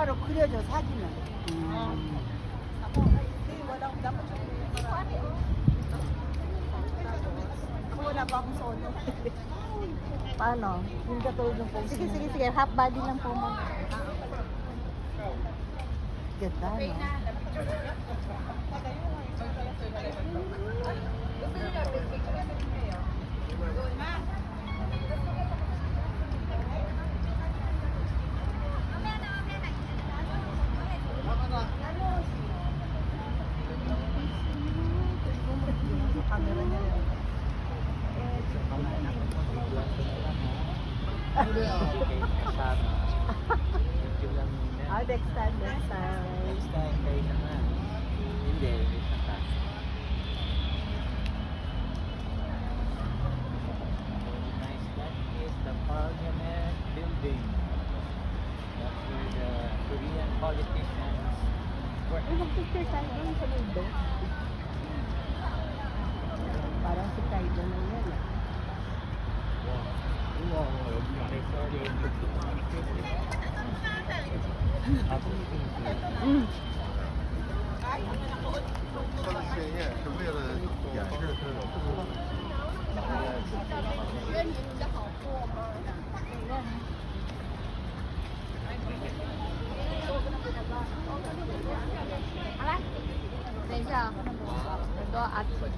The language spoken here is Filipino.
하나로 그려줘 사진을. Wala pa akong solo. Paano? Yung katulad ng pose. Sige, sige, sige. Half body lang po mo. Ganda, no? Camera niya yun. Next time, next time. Next time, kayo naman. Hindi, isa ka. Nice, that is the Parliament building. That's where the Korean politicians work. Ay, mag-picture tayo doon sa mundo. Parang si Kaido na yan. Ala? 等一下，很多阿奇们。